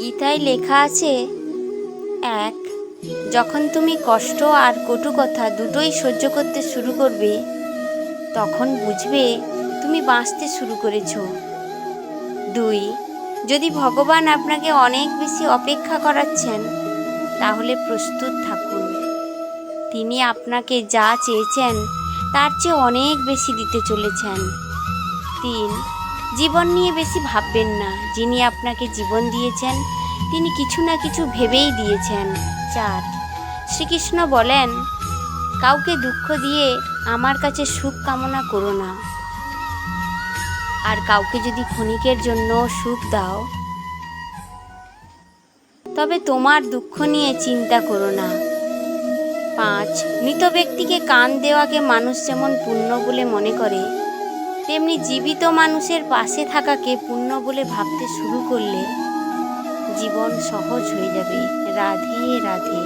গীতায় লেখা আছে, 1. যখন তুমি কষ্ট আর কটু কথা দুটোই সহ্য করতে শুরু করবে, তখন বুঝবে তুমি বাঁচতে শুরু করেছ। 2. যদি ভগবান আপনাকে অনেক বেশি অপেক্ষা করাচ্ছেন, তাহলে প্রস্তুত থাকুন। তিনি আপনাকে যা চেয়েছেন তার চেয়ে অনেক বেশি দিতে চলেছেন। 3. জীবন নিয়ে বেশি ভাববেন না। যিনি আপনাকে জীবন দিয়েছেন তিনি কিছু না কিছু ভেবেই দিয়েছেন। 4. শ্রীকৃষ্ণ বলেন, কাউকে দুঃখ দিয়ে আমার কাছে সুখ কামনা করো না। আর কাউকে যদি ক্ষণিকের জন্য সুখ দাও, তবে তোমার দুঃখ নিয়ে চিন্তা করো না। 5. মৃত ব্যক্তিকে কান দেওয়াকে মানুষ যেমন পুণ্য বলে মনে করে, তেমনি জীবিত মানুষের পাশে থাকাকে পুণ্য বলে ভাবতে শুরু করলে জীবন সহজ হয়ে যাবে। রাধে রাধে।